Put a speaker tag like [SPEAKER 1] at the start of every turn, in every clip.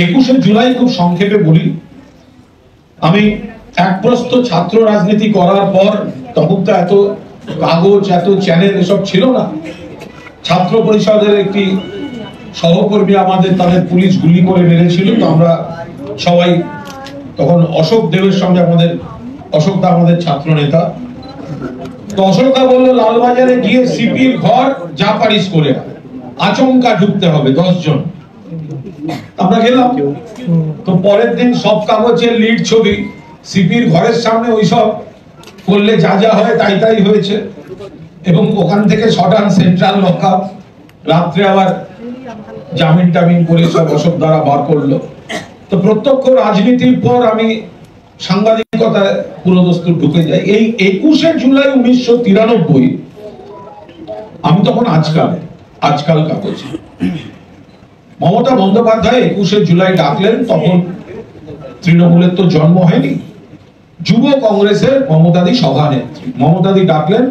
[SPEAKER 1] 21শে জুলাই খুব সংক্ষেপে বলি, আমি একপ্রস্থ ছাত্র রাজনীতি করার পর, তখন তো এত কাগজ, এত চ্যানেল এসব ছিল না। ছাত্র পরিষদের একটি সহকর্মী আমাদের, তাদের পুলিশ গুলি করে মেরেছিল, তো আমরা সবাই তখন অশোক দেবের সঙ্গে, অশোক দা আমাদের ছাত্র নেতা, তো অশোক দা বললো লালবাজারে গিয়ে সিপির ঘর যা পারিস করে আচমকা ঢুকতে হবে 10 জন। আমরা গেলাম, তো পরের দিন সব কাগজের লিড ছবি সিপির ঘরের সামনে, ওইসব করলে যা যা হয় তাই তাই হয়েছে, এবং ওখান থেকে শটান সেন্ট্রাল লকআপ, রাত্রে আবার জামিন টামিন করে সব অশোক দ্বারা বার করলো। তো প্রত্যক্ষ রাজনীতির পর আমি সাংবাদিকতায় পুরোদস্তুর ঢুকে যাই। এই 21শে জুলাই 1993 আমি তখন আজকাল কাগজ, মমতা বন্দ্যোপাধ্যায় 21শে জুলাই ডাকলেন, তখন তৃণমূলের তো জন্ম হয়নি, যুব কংগ্রেসের মমতাদি সভানেত্রী মমতাদি ডাকলেন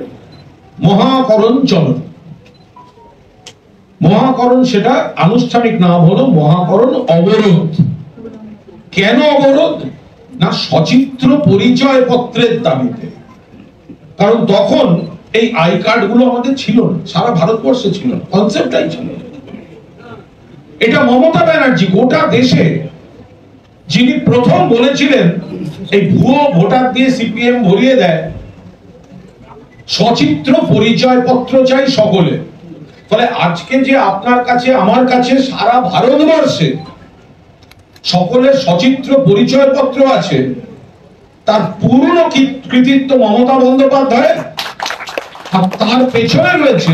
[SPEAKER 1] মহাকরণ চলন। মহাকরণ, সেটা আনুষ্ঠানিক নাম হলো মহাকরণ অবরোধ। কেন অবরোধ? না সচিত্র পরিচয় পত্রের দাবিতে। কারণ তখন এই আই কার্ড গুলো আমাদের ছিল না, সারা ভারতবর্ষে ছিল না, কনসেপ্টটাই ছিল। এটা মমতা ব্যানার্জি গোটা দেশে যিনি প্রথম বলেছিলেন এই ভুয়ো ভোটার দিয়ে সিপিএম ভরিয়ে দেয়, সচিত্র পরিচয় পত্র চাই সকলে। ফলে আজকে যে আপনার কাছে, আমার কাছে, সারা ভারতবর্ষে সকলের সচিত্র পরিচয় পত্র আছে, তার পূর্ণ কৃতিত্ব মমতা বন্দ্যোপাধ্যায়। আর তার পেছনে রয়েছে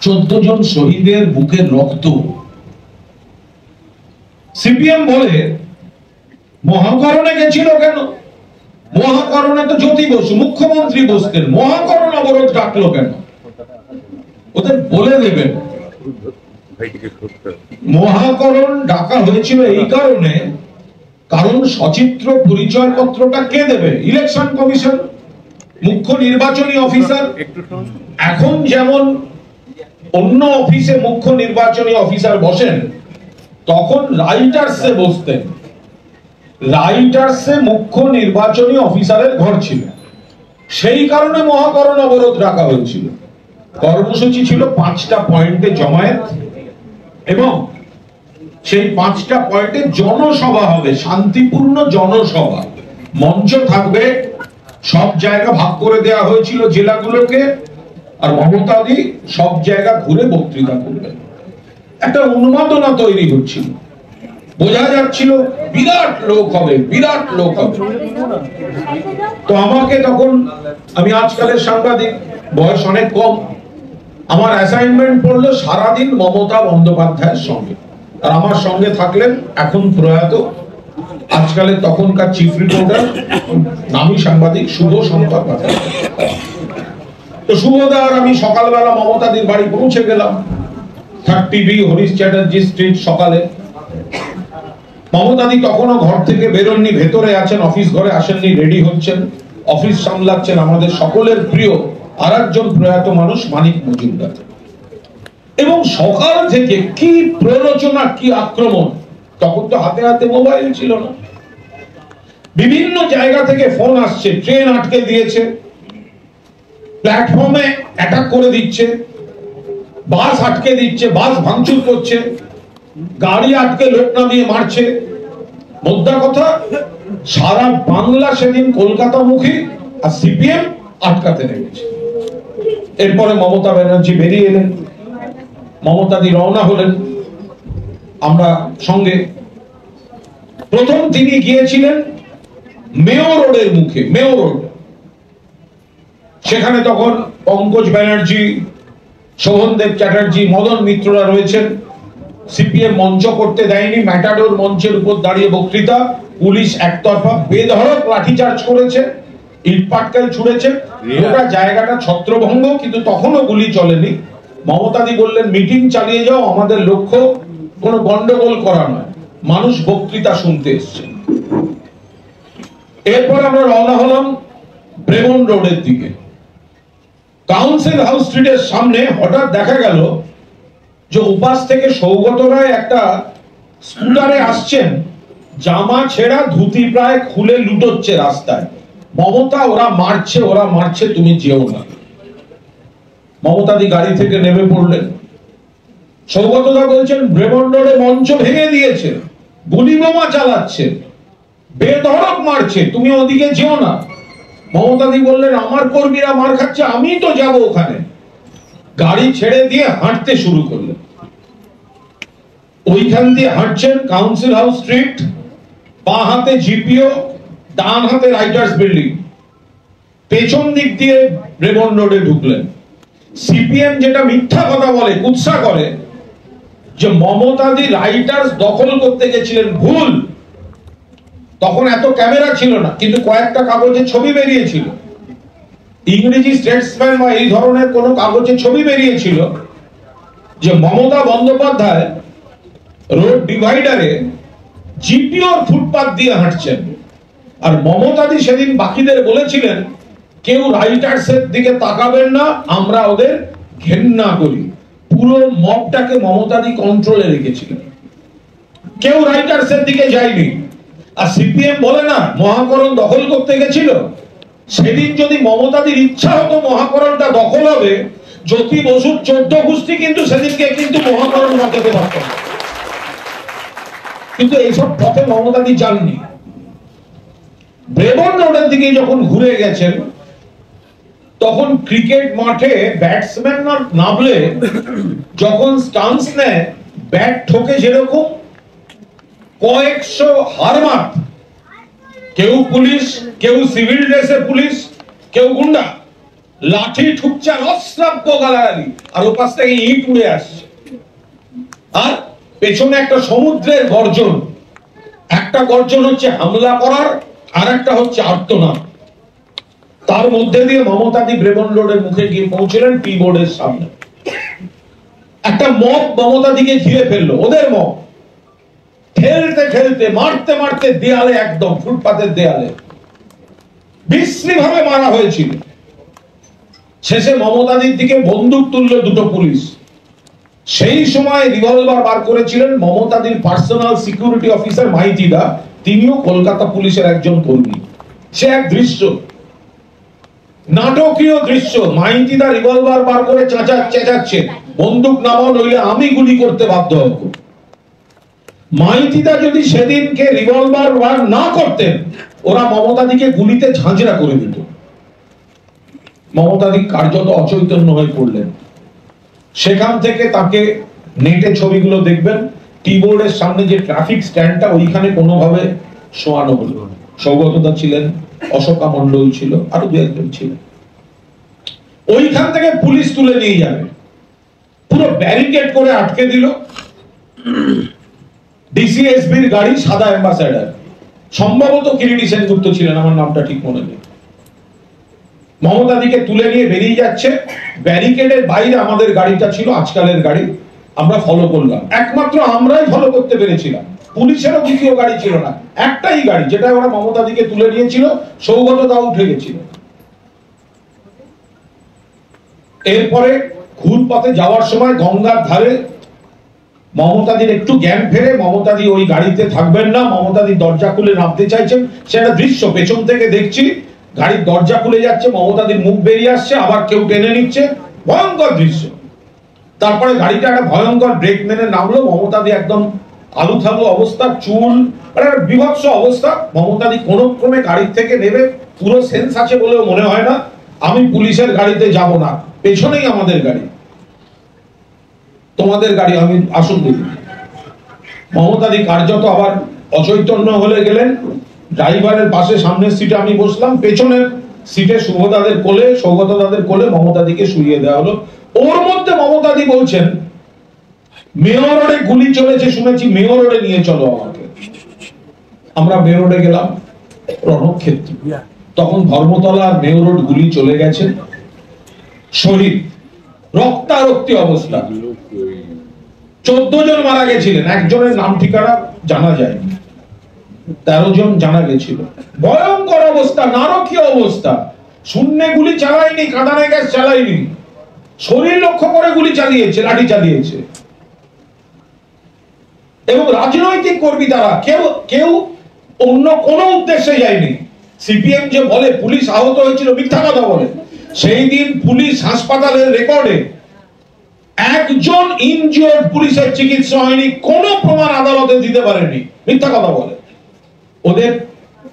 [SPEAKER 1] 14 জন শহীদের বুকের রক্ত। সিপিএম বলে মহাকরণে গেছিল কেন? মহাকরণে তো জ্যোতি বসু মুখ্যমন্ত্রী বসতেন, মহাকরণ অবরোধ ডাকলো কেন? ওদের বলে দেবেন। মহাকরণ ডাকা হয়েছিল এই কারণে, কারণ সচিত্র পরিচয় পত্রটা কে দেবে? ইলেকশন কমিশন, মুখ্য নির্বাচনী অফিসার। এখন যেমন অন্য অফিসে মুখ্য নির্বাচনী অফিসার বসেন, তখন রাইটার্সে বসতেন। রাইটার্সে মুখ্য নির্বাচনী অফিসারের ঘর ছিল, সেই কারণে মহাকরণ অবরোধ রাখা হয়েছিল। কর্মসূচি ছিল 5টা পয়েন্টে জমায়েত, এবং সেই 5টা পয়েন্টে জনসভা হবে, শান্তিপূর্ণ জনসভা। মঞ্চ থাকবে, সব জায়গা ভাগ করে দেওয়া হয়েছিল জেলাগুলোকে, আর মমতাদি সব জায়গা ঘুরে বক্তৃতা করবেন। একটা উন্মাদনা তৈরি হচ্ছিল, বোঝা যাচ্ছিল বিরাট লোক হবে, বিরাট লোক হবে। তো আমাকে তখন, আমি আজকালের সাংবাদিক, বয়স অনেক কম, আমার অ্যাসাইনমেন্ট পড়লো সারাদিন মমতা বন্দ্যোপাধ্যায়ের সঙ্গে। আর আমার সঙ্গে থাকলেন এখন প্রয়াত, আজকালের তখনকার চিফ রিপোর্টার, নামী সাংবাদিক শুভ শঙ্কর পাত্র। তো শুভদা আর আমি সকালবেলা মমতাদির বাড়ি পৌঁছে গেলাম, 30B হরিশ চ্যাটার্জি স্ট্রিট। সকালে মমতাদি তখনও ঘর থেকে বেরোননি, ভেতরে আছেন, অফিস ঘরে আসেননি, রেডি হচ্ছেন, অফিস সামলাচ্ছেন আমাদের সকলের প্রিয় আরেকজন প্রয়াত মানুষ মানিক মজুমদার। এবং সকাল থেকে কি প্ররোচনা, কি আক্রমণ! তখন তো হাতে হাতে মোবাইল ছিল না, বিভিন্ন জায়গা থেকে ফোন আসছে, ট্রেন আটকে দিয়েছে, প্ল্যাটফর্মে অ্যাটাক করে দিচ্ছে, বাস আটকে দিচ্ছে, বাস ভাঙচুর করছে, গাড়ি আটকে লোক নামিয়ে মারছে। মোদ্দা কথা, সারা বাংলা সেদিন কলকাতামুখী, আর সিপিএম আটকাতে নেমেছে। এরপরে মমতা ব্যানার্জি বেরিয়ে এলেন, মমতাদি রওনা হলেন, আমরা সঙ্গে। প্রথম তিনি গিয়েছিলেন মেয়র রোডের মুখে, মেয়র রোড। সেখানে তখন পঙ্কজ ব্যানার্জি, শোভনদেব চ্যাটার্জি, মদন মিত্ররা রয়েছেন। সিপিএম মঞ্চ করতে দেয়নি, ম্যাটাডোর মঞ্চের উপর দাঁড়িয়ে বক্তৃতা। পুলিশ একতরফা বেধড়ক লাঠিচার্জ করেছে, ইট পাটকেল ছুঁড়েছে, গোটা জায়গাটা ছত্রভঙ্গ, কিন্তু তখনও গুলি চলেনি। মমতাদি বললেন মিটিং চালিয়ে যাও, আমাদের লক্ষ্য কোনো গন্ডগোল করা নয়, মানুষ বক্তৃতা শুনতে এসছে। এরপর আমরা রওনা হলাম ব্রেমন রোডের দিকে। কাউন্সিল হাউস স্ট্রিটের সামনে হঠাৎ দেখা গেল যে উপাস থেকে সৌগত রায় একটা স্কুটারে আসছেন, জামা ছেঁড়া, ধুতি প্রায় খুলে লুটোচ্ছে রাস্তায়। মমতা ওরা মারছে, তুমি যেও না। মমতাদি গাড়ি থেকে নেমে পড়লেন। সৌগতদা বলছেন ব্রেমন রোডে মঞ্চ ভেঙে দিয়েছে, গুলি বোমা চালাচ্ছে, বেধড়ক মারছে, তুমি ওদিকে যেও না। মমতাদি বললেন আমার কর্মীরা মার খাচ্ছে, আমি তো যাব ওখানে। গাড়ি ছেড়ে দিয়ে হাঁটতে শুরু করলেন। ওইখান দিয়ে হাঁটছেন কাউন্সিল হাউস স্ট্রিট, বাঁ হাতে জিপিও, ডান হাতে রাইটার্স বিল্ডিং, পেছন দিক দিয়ে ব্রেমন রোডে ঢুকলেন। সিপিএম যেটা মিথ্যা কথা বলে, কুৎসা করে যে মমতাদি রাইটার্স দখল করতে গেছিলেন, ভুল। তখন এত ক্যামেরা ছিল না, কিন্তু কয়েকটা কাগজে ছবি বেরিয়েছিল, ইংরেজি স্টেটসম্যান বা এই ধরনের কোন কাগজে ছবি বেরিয়েছিল যে মমতা বন্দ্যোপাধ্যায় রোড ডিভাইডারে জিপিওর ফুটপাথ দিয়ে হাঁটছেন। আর মমতাদি সেদিন বাকিদের বলেছিলেন কেউ রাইটার্সের দিকে তাকাবেন না, আমরা ওদের ঘেন্না করি। পুরো মবটাকে মমতাদি কন্ট্রোলে রেখেছিলেন, কেউ রাইটার্সের দিকে যায়নি। আর সিপিএম বলে না মহাকরণ দখল করতে গেছিল, সেদিন যদি মমতাদির ইচ্ছা হতো মহাকরণটা দখল হবে, জ্যোতি বসুর 14 গোষ্ঠী কিন্তু সেদিনকে কিন্তু মহাকরণ রটাতে পারত না। কিন্তু এইসব পথে মমতাদি যাননি। ব্রেমন রোডের দিকে যখন ঘুরে গেছেন, তখন ক্রিকেট মাঠে ব্যাটসম্যান নামলে যখন স্টান্স নেয়, ব্যাট ঠোকে যেরকম কয়েকশো হারমাত, কেউ পুলিশ, কেউ সিভিল ড্রেসে পুলিশ, কেউ গুন্ডা, লাঠি ঠুকছে, অশ্রাব্য গালাগালি, আর ও পাশ থেকে ইট উড়ে আসছে। আর পেছনে একটা সমুদ্রের গর্জন, একটা গর্জন হচ্ছে হামলা করার, আর একটা হচ্ছে আর্তনাদ। তার মধ্যে দিয়ে মমতাদি ব্রেমন রোডের মুখে গিয়ে পৌঁছলেন পি বোর্ডের সামনে। একটা মব মমতাদিকে ঘিরে ফেললো, ওদের মব, ঠেলতে ঠেলতে, মারতে মারতে দেয়ালে, একদম ফুটপাতের দেয়ালে বিশ্রী ভাবে মারা হয়েছিল। শেষে মমতাদির দিকে বন্দুক তুললো দুটো পুলিশ। সেই সময় রিভলভার বার করেছিলেন মমতাদির পার্সোনাল সিকিউরিটি অফিসার মাইতিদা, তিনিও কলকাতা পুলিশের একজন কর্মী। সে এক দৃশ্য, নাটকীয় দৃশ্য। মাইতিদা রিভলভার বার করে চেঁচাচ্ছে, বন্দুক নামাও নইলে আমি গুলি করতে বাধ্য হব। মাইতিদা যদি সেদিনকে রিভলভার বার না করতেন, ওরা মমতাদিকে গুলিতে ঝাঁঝরা করে দিত। মমতাদি কার্যত অচৈতন্য হয়ে পড়লেন। সেখান থেকে তাকে নেটে ছবিগুলো দেখবেন, টিবোর্ডের সামনে যে ট্রাফিক স্ট্যান্ডটা, ওইখানে কোনোভাবে শোয়ানো হলো। সৌগতদা ছিলেন, অশোকা মন্ডল ছিল, আরো দু একজন ছিলেন। ওইখান থেকে পুলিশ তুলে নিয়ে যাবে, পুরো ব্যারিকেড করে আটকে দিল। ডিসিএসবির গাড়ি, সাদা অ্যাম্বাসেডর, সম্ভবত কিরিটি সেনগুপ্ত ছিলেন, আমার নামটা ঠিক মনে নেই। মমতাদিকে তুলে নিয়ে বেরিয়ে যাচ্ছে। ব্যারিকেডের বাইরে আমাদের গাড়িটা ছিল, আজকালের গাড়ি, আমরা ফলো করলাম। একমাত্র আমরাই ফলো করতে পেরেছিলাম, পুলিশেরও দ্বিতীয় গাড়ি ছিল না, একটাই গাড়ি, যেটা ওরা মমতাদিকে তুলে নিয়েছিল। সৌগতদা উঠে গেছিল। এরপরে ঘুরপথে যাওয়ার সময় গঙ্গার ধারে মমতাদির একটু জ্ঞান ফেরে, মমতাদি ওই গাড়িতে থাকবেন না, মমতাদি দরজা খুলে নামতে চাইছেন। সেটা দৃশ্য পেছন থেকে দেখছি, গাড়ির দরজা খুলে যাচ্ছে, মমতাদির মুখ বেরিয়ে আসছে, আবার কেউ টেনে নিচ্ছে, ভয়ঙ্কর দৃশ্য। তারপরে গাড়িটা একটা ভয়ঙ্কর ব্রেক মেনে নামলো। মমতাদি একদম আলু থালু অবস্থা, চুল, একটা বিভৎস অবস্থা। মমতাদি কোন ক্রমে গাড়ি থেকে নেমে, পুরো সেন্স আছে বলেও মনে হয় না, আমি পুলিশের গাড়িতে যাব না, পেছনেই আমাদের গাড়ি, তোমাদের গাড়ি, আমি আসুন দিই। মমতাদি কার্যত আবার অচৈতন্য হলে গেলেন। ড্রাইভারের পাশে সামনের সিটে আমি বসলাম, পেছনের সিটে শুভদাদের কোলে, সৌগতদাদের কোলে মমতাদিকে শুইয়ে দেওয়া হলো। ওর মধ্যে মমতাদি বলছেন মেয়র রোডে গুলি চলেছে শুনেছি, মেয়র রোডে নিয়ে চলো আমাকে। আমরা মেয়র রোডে গেলাম, রণক্ষেত্র। তখন ধর্মতলা আর মেয়র রোড গুলি চলে গেছে, শহীদ, রক্তারক্তি অবস্থা। 14 জন মারা গেছিলেন, একজনের নাম ঠিকানা জানা যায়নি, 13 জন জানা গেছিল। ভয়ঙ্কর অবস্থা, নারকীয় অবস্থা। শূন্যে গুলি চালায়নি, কাঁদানে গ্যাস চালায়নি, শরীর লক্ষ্য করে গুলি চালিয়েছে, লাঠি চালিয়েছে। এবং রাজনৈতিক কর্মী তারা, কেউ কেউ অন্য কোনো উদ্দেশ্যে যায়নি। সিপিএম যে বলে পুলিশ আহত হয়েছিল, মিথ্যা কথা বলে। সেই দিন পুলিশ হাসপাতালের রেকর্ডে একজন ইনজিওর্ড পুলিশের চিকিৎসা হয়নি, কোনো প্রমাণ আদালতে দিতে পারেনি, মিথ্যা কথা বলে। ওদের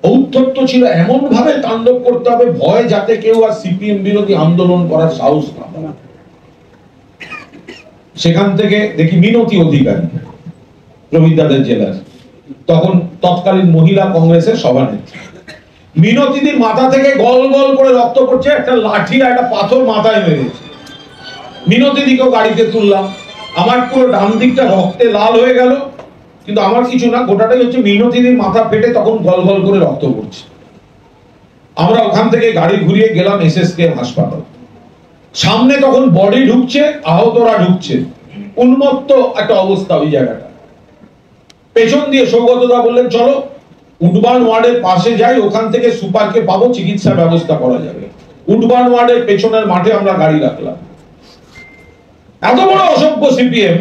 [SPEAKER 1] ঔদ্ধত্য ছিল এমন ভাবে তাণ্ডব করতে হবে, ভয় যাতে কেউ আর সিপিএম বিরোধী আন্দোলন করার সাহস না পায়। সেখান থেকে দেখি মিনতি অধিকারী, রবীন্দ্রনাথ জেলার তখন তৎকালীন মহিলা কংগ্রেসের সভানেত্রী, মিনতিদির মাথা থেকে গল গল করে রক্ত পড়ছে, একটা লাঠি আর একটা পাথর মাথায় মেরেছে। মিনতিদিকেও গাড়িতে তুললাম, আমার পুরো ডান দিকটা রক্তে লাল হয়ে গেল, কিন্তু আমার কিছু না, গোটাটাই হচ্ছে মিনতিদির মাথা ফেটে তখন গল গল করে রক্ত পড়ছে। আমরা ওখান থেকে গাড়ি ঘুরিয়ে গেলাম এসএসকে হাসপাতাল। সামনে তখন বডি ঢুকছে, আহতরা ঢুকছে, উন্মত্ত একটা অবস্থা ওই জায়গাটা। পেছন দিয়ে সৌগতদা বললেন চলো উডবার্ন ওয়ার্ডের পাশে যাই, ওখান থেকে সুপারকে পাবো, চিকিৎসার ব্যবস্থা করা যাবে। উডবার্ন ওয়ার্ডের পেছনের মাঠে আমরা গাড়ি রাখলাম। এত বড় অসভ্য সিপিএম,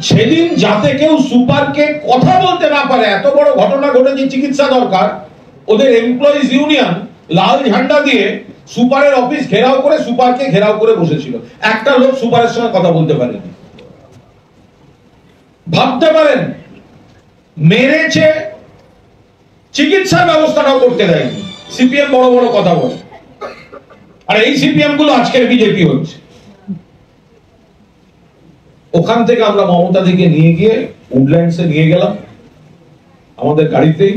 [SPEAKER 1] সেদিন যাতে কেউ সুপারকে কথা বলতে না পারে, এত বড় ঘটনা ঘটেছে, চিকিৎসা দরকার, ওদের এমপ্লয়িজ ইউনিয়ন লাল ঝান্ডা দিয়ে সুপারের অফিস ঘেরাও করে সুপারকে ঘেরাও করে বসেছিল। একটা লোক সুপারের সঙ্গে কথা বলতে পারেনি। ভাবতে পারেন, মেরেছে, চিকিৎসার ব্যবস্থাটাও করতে দেয়নি। সিপিএম বড় বড় কথা বলে, আর এই সিপিএম গুলো আজকের বিজেপি হচ্ছে। ওখান থেকে আমরা মমতা দিকে নিয়ে গিয়ে উডল্যান্ডসে নিয়ে গেলাম আমাদের গাড়িতেই।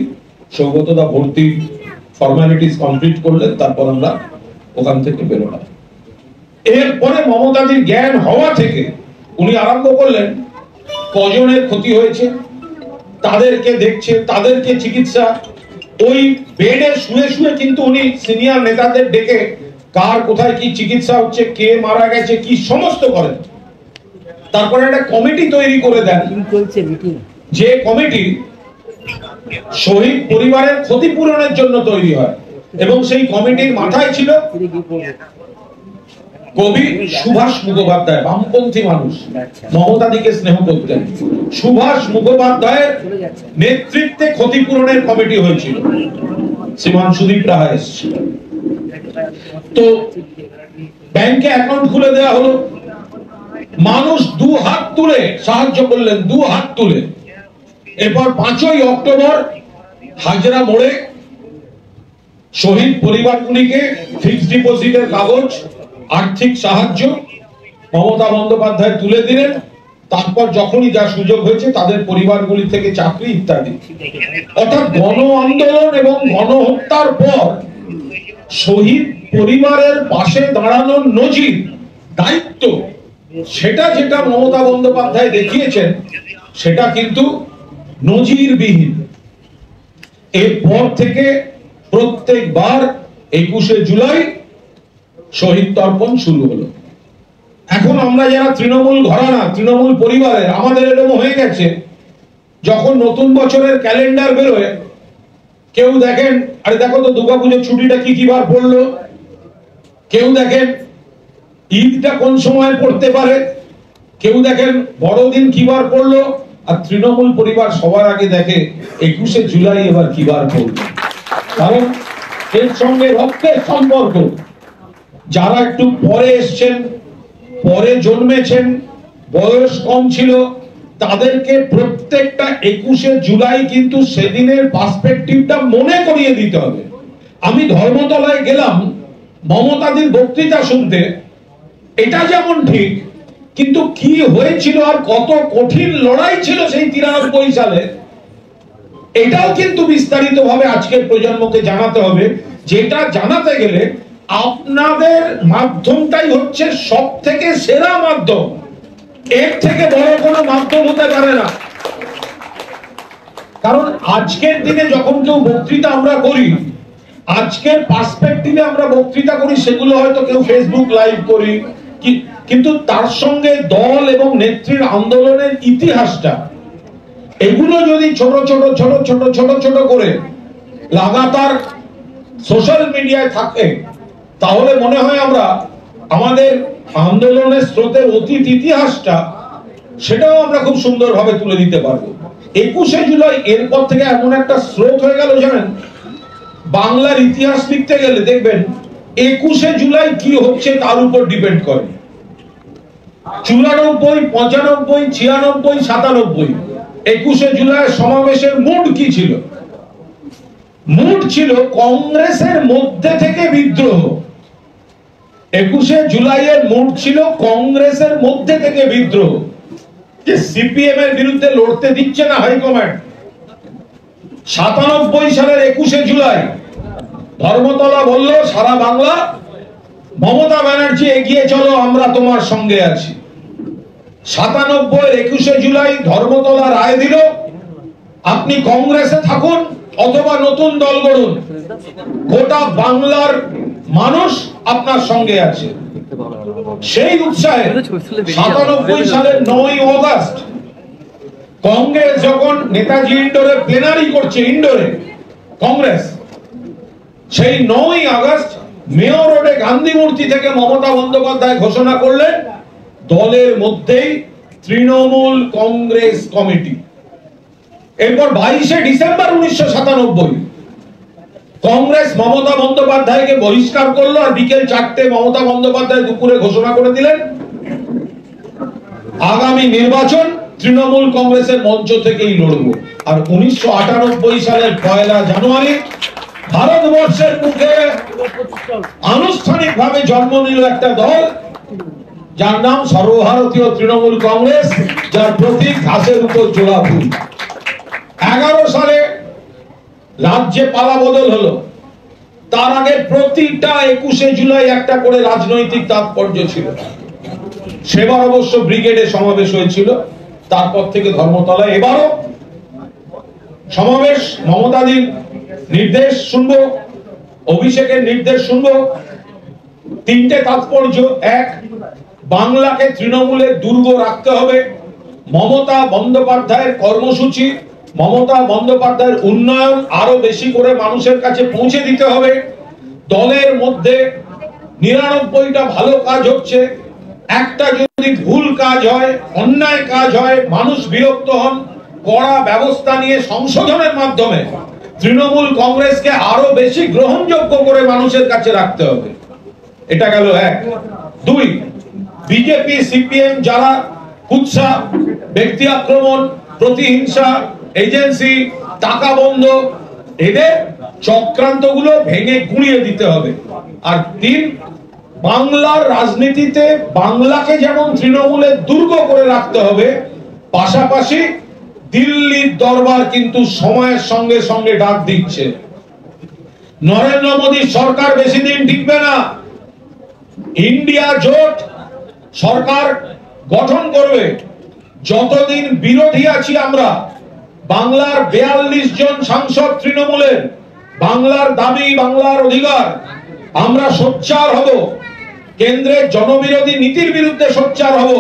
[SPEAKER 1] সৌগতদা ভর্তি ফর্মালিটিস কমপ্লিট করলেন, তারপর আমরা ওখান থেকে বেরোলাম। এরপরে মমতাদির জ্ঞান হওয়া থেকে উনি আরম্ভ করলেন কজনের ক্ষতি হয়েছে তাদেরকে দেখছে, তাদেরকে চিকিৎসা। ওই বেডে শুয়ে শুয়ে কিন্তু উনি সিনিয়র নেতাদের ডেকে কার কোথায় কি চিকিৎসা হচ্ছে, কে মারা গেছে, কি সমস্ত করেন। তারপরে একটা কমিটি তৈরি করে দেন, যে কমিটি শহীদ পরিবারের ক্ষতিপূরণের জন্য তৈরি হয়। এবং সেই কমিটির মাথায় ছিল কবি সুভাষ মুখোপাধ্যায়, বামপন্থী মানুষ, মমতাদিকে স্নেহ করতেন। সুভাষ মুখোপাধ্যায়ের নেতৃত্বে ক্ষতিপূরণের কমিটি হয়েছিল। শ্রীমান সুদীপ রাহা এসেছিল। তো ব্যাংকে অ্যাকাউন্ট খুলে দেওয়া হলো, মানুষ দু হাত তুলে সাহায্য করলেন, দু হাত তুলে। এরপর 5ই অক্টোবর হাজরা মোড়ে শহীদ পরিবারগুলিকে ফিক্সড ডিপোজিটের কাগজ, আর্থিক সাহায্য মমতা বন্দ্যোপাধ্যায় তুলে দিলেন। তারপর যখনই যা সুযোগ হয়েছে তাদের পরিবারগুলি থেকে চাকরি ইত্যাদি। অর্থাৎ গণ আন্দোলন এবং গণহত্যার পর শহীদ পরিবারের পাশে দাঁড়ানোর নজির, দায়িত্ব, সেটা যেটা মমতা বন্দ্যোপাধ্যায় দেখিয়েছেন সেটা কিন্তু নজিরবিহীন। এরপর থেকে প্রত্যেকবার 21শে জুলাই শহীদ তর্পণ শুরু হলো। এখন আমরা যারা তৃণমূল ঘরানা, তৃণমূল পরিবারের, আমাদের এরকম হয়ে গেছে, যখন নতুন বছরের ক্যালেন্ডার বেরোয়, কেউ দেখেন আরে দেখো তো দুর্গাপুজোর ছুটিটা কি বার পড়লো, কেউ দেখেন ঈদটা কোন সময় পড়তে পারে, কেউ দেখেন বড়দিন কি বার পড়লো, আর তৃণমূল পরিবার সবার আগে দেখে 21শে জুলাই এবার কি বার পড়লো। কারণ এর সঙ্গে রক্তের সম্পর্ক। যারা একটু পরে এসছেন, পরে জন্মেছেন, বয়স কম ছিল, তাদেরকে প্রত্যেকটা 21শে জুলাই কিন্তু সেদিনের পার্সপেক্টিভটা মনে করিয়ে দিতে হবে। আমি ধর্মতলায় গেলাম মমতাদির বক্তৃতা শুনতে, এটা যেমন ঠিক, কিন্তু কি হয়েছিল আর কত কঠিন লড়াই ছিল সেই 93 সালে, এটাও কিন্তু বিস্তারিতভাবে আজকের প্রজন্মকে জানাতে হবে। যেটা জানাতে গেলে আপনাদের মাধ্যমটাই হচ্ছে সব থেকে সেরা মাধ্যম, এর থেকে বড় কোনো মাধ্যম হতে পারে না। কারণ আজকের দিনে যখন কেউ বক্তৃতা আমরা করি, আজকের পার্সপেক্টিভে আমরা বক্তৃতা করি, সেগুলো হয়তো কেউ ফেসবুক লাইভ করি, কিন্তু তার সঙ্গে দল এবং নেত্রীর আন্দোলনের ইতিহাসটা, এগুলো যদি ছোট ছোট ছোট ছোট ছোট ছোট করে লাগাতার সোশ্যাল মিডিয়ায় থাকে, তাহলে মনে হয় আমরা আমাদের আন্দোলনের স্রোতের অতীত ইতিহাসটা সেটাও আমরা খুব সুন্দরভাবে তুলে দিতে পারবো। 21শে জুলাই এরপর থেকে এমন একটা স্রোত হয়ে গেল, জানেন, বাংলার ইতিহাস লিখতে গেলে দেখবেন 21শে জুলাই কি হচ্ছে তার উপর ডিপেন্ড করে। 94, 95, 96, 97 21শে জুলাই সমাবেশের মুড কি ছিল? মুড ছিল কংগ্রেসের মধ্যে থেকে বিদ্রোহ। 21শে জুলাইয়ের মুড ছিল কংগ্রেসের মধ্যে থেকে বিদ্রোহ, যে সিপিএম এর বিরুদ্ধে লড়তে দিচ্ছে না হাইকমান্ড। 97 সালের 21শে জুলাই ধর্মতলা বলল সারা বাংলা, মমতা ব্যানার্জি এগিয়ে চলো, আমরা তোমার সঙ্গে আছি। 97 21শে জুলাই ধর্মতলা রায় দিল, আপনি কংগ্রেসে থাকুন অথবা নতুন দল গড়ুন, গোটা বাংলার মানুষ আপনার সঙ্গে আছে। সেই উৎসাহে 97 সালের 9ই অগাস্ট কংগ্রেস যখন নেতাজি ইন্ডোরে প্লেনারি করছে, ইন্ডোরে কংগ্রেস, সেই 9ই আগস্ট মেয়র রোডে গান্ধী মূর্তি থেকে মমতা বন্দ্যোপাধ্যায় ঘোষণা করলেন দলের মধ্যেই তৃণমূল কংগ্রেস কমিটি। এরপর 22শে ডিসেম্বর 1997 কংগ্রেস মমতা বন্দ্যোপাধ্যায়কে বহিষ্কার করলো, আর বিকেল 4টে মমতা বন্দ্যোপাধ্যায় দুপুরে ঘোষণা করে দিলেন আগামী নির্বাচন তৃণমূল কংগ্রেসের মঞ্চ থেকেই লড়ব। আর 1998 সালের 1 জানুয়ারি ভারতবর্ষের মুখে আনুষ্ঠানিকভাবে জন্ম নিল একটা দল যার নাম সর্বভারতীয় তৃণমূল কংগ্রেস, যার প্রতীক ঘাসের উপর জোড়া ফুল। 11 সালে রাজ্যে পালা বদল হলো, তার আগে প্রতিটা 21শে জুলাই একটা করে রাজনৈতিক তাৎপর্য ছিল। সেবার অবশ্য ব্রিগেডে সমাবেশ হয়েছিল, তারপর থেকে ধর্মতলায়। এবারও সমাবেশ, মমতাদির নির্দেশ শুনবো, অভিষেকের নির্দেশ শুনবো। 3টে তাৎপর্য: 1, বাংলাকে তৃণমূলের দুর্গ রাখতে হবে। মমতা বন্দ্যোপাধ্যায়ের কর্মসূচি, মমতা বন্দ্যোপাধ্যায়ের উন্নয়ন আরো বেশি করে মানুষের কাছে পৌঁছে দিতে হবে। দলের মধ্যে 99টা ভালো কাজ হচ্ছে, একটা যদি ভুল কাজ হয়, অন্যায় কাজ হয়, মানুষ বিরক্ত হন, কড়া ব্যবস্থা নিয়ে সংশোধনের মাধ্যমে তৃণমূল কংগ্রেসকে আরো বেশি গ্রহণযোগ্য করে মানুষের কাছে রাখতে হবে। এটা গেল 1। 2, বিজেপি সিপিএম যারা কুৎসা, ব্যক্তি আক্রমণ, প্রতিহিংসা, এজেন্সি, টাকা বন্ধ, এদের চক্রান্তগুলো ভেঙে গুঁড়িয়ে দিতে হবে। আর 3, বাংলার রাজনীতিতে বাংলাকে যেমন তৃণমূলের দুর্গ করে রাখতে হবে, পাশাপাশি দিল্লির দরবার কিন্তু সময়ের সঙ্গে সঙ্গে ডাক দিচ্ছে। নরেন্দ্র মোদীর সরকার বেশি দিন টিকবে না। ইন্ডিয়া জোট সরকার গঠন করবে। যতদিন বিরোধী আছি আমরা, বাংলার 42 জন সাংসদ তৃণমূলের, বাংলার দাবি, বাংলার অধিকার, আমরা সোচ্চার হব। কেন্দ্রের জনবিরোধী নীতির বিরুদ্ধে সোচ্চার হব।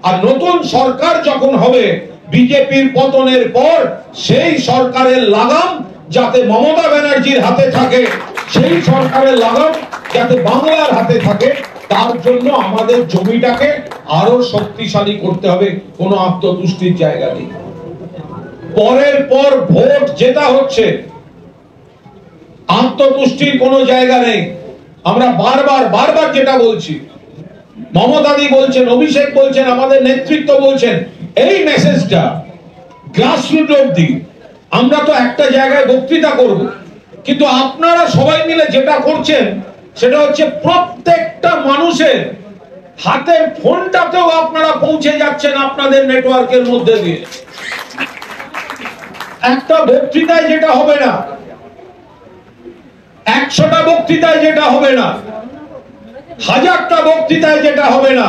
[SPEAKER 1] আর নতুন সরকার যখন হবে বিজেপির পতনের পর, সেই সরকারের লাগাম যাতে মমতা ব্যানার্জির হাতে থাকে, সেই সরকারের লাগাম যাতে বাংলার হাতে থাকে, তার জন্য আমাদের জমিটাকে আরো শক্তিশালী করতে হবে। কোনো আত্মতুষ্টির জায়গা নেই। পরের পর ভোট জেতা হচ্ছে, আত্মতুষ্টির কোনো জায়গা নেই। আমরা বারবার যেটা বলছি, মমতাদি বলছেন, অভিষেক বলছেন, আমাদের নেতৃত্ব বলছেন, এই মেসেজটা গ্রাসরুট অবধি। আমরা তো একটা জায়গায় বক্তৃতা করব, কিন্তু আপনারা সবাই মিলে যেটা করছেন সেটা হচ্ছে প্রত্যেকটা মানুষের হাতের ফোনটাতেও আপনারা পৌঁছে যাচ্ছেন আপনাদের নেটওয়ার্কের মধ্যে দিয়ে। একটা বক্তৃতায় যেটা হবে না, 100টা বক্তৃতায় যেটা হবে না, 1000টা বক্তৃতায় যেটা হবে না,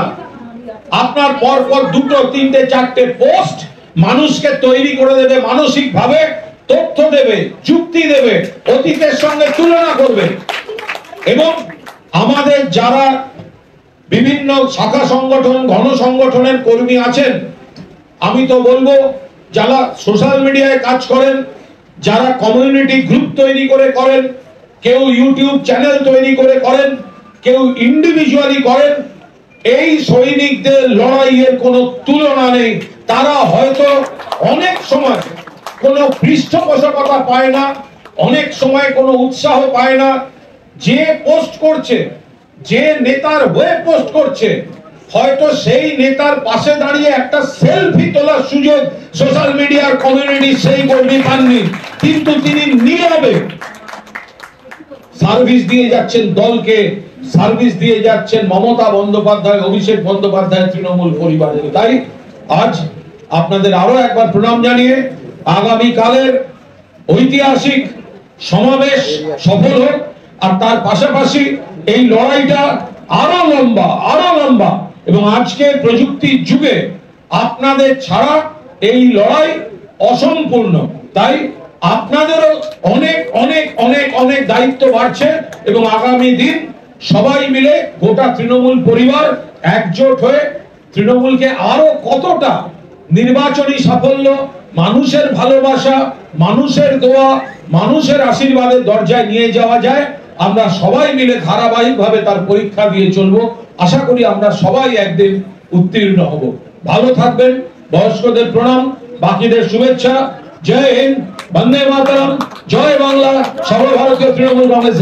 [SPEAKER 1] আপনার পরপর 2, 3, 4টে পোস্ট মানুষকে তৈরি করে দেবে, মানসিকভাবে তথ্য দেবে, যুক্তি দেবে, অতীতের সঙ্গে তুলনা করবে। এবং আমাদের যারা বিভিন্ন শাখা সংগঠন, ঘন সংগঠনের কর্মী আছেন, আমি তো বলবো যারা সোশ্যাল মিডিয়ায় কাজ করেন, যারা কমিউনিটি গ্রুপ তৈরি করে করেন, কেউ ইউটিউব চ্যানেল তৈরি করে করেন, কেউ ইন্ডিভিজুয়ালি করেন, এই সৈনিকদের লড়াইয়ের কোনো তুলনা নেই। তারা হয়তো অনেক সময় কোনো পৃষ্ঠপোষকতা পায় না, অনেক সময় কোনো উৎসাহ পায় না। যে পোস্ট করছে, যে নেতার হয়ে পোস্ট করছে, হয়তো সেই নেতার পাশে দাঁড়িয়ে একটা সেলফি তোলার সুযোগ সোশ্যাল মিডিয়ার কমিউনিটি সেই কর্মী পাননি, কিন্তু তিনি নীরবে সার্ভিস দিয়ে যাচ্ছেন দলকে, সার্ভিস দিয়ে যাচ্ছেন মমতা বন্দ্যোপাধ্যায়, অভিষেক বন্দ্যোপাধ্যায়, তৃণমূল পরিবারের। তাই আজ আপনাদের আরো একবার প্রণাম জানিয়ে আগামী কালের ঐতিহাসিক সমাবেশ সফল হোক, আর তার পাশাপাশি এই লড়াইটা আরো লম্বা এবং আজকের প্রযুক্তির যুগে আপনাদের ছাড়া এই লড়াই অসম্পূর্ণ। তাই আপনাদেরও অনেক অনেক অনেক অনেক দায়িত্ব বাড়ছে এবং আগামী দিন সবাই মিলে গোটা তৃণমূল পরিবার একজোট হয়ে তৃণমূলকে আরো কতটা নির্বাচনী সাফল্য, মানুষের ভালোবাসা, মানুষের দোয়া, মানুষের আশীর্বাদের দরজায় নিয়ে যাওয়া যায়, আমরা সবাই মিলে ধারাবাহিকভাবে তার পরীক্ষা দিয়ে চলবো। আশা করি আমরা সবাই একদিন উত্তীর্ণ হব। ভালো থাকবেন, বয়স্কদের প্রণাম, বাকিদের শুভেচ্ছা। জয় হিন্দ, বন্দে মাতরম, জয় বাংলা, সর্বভারতীয় তৃণমূল কংগ্রেস।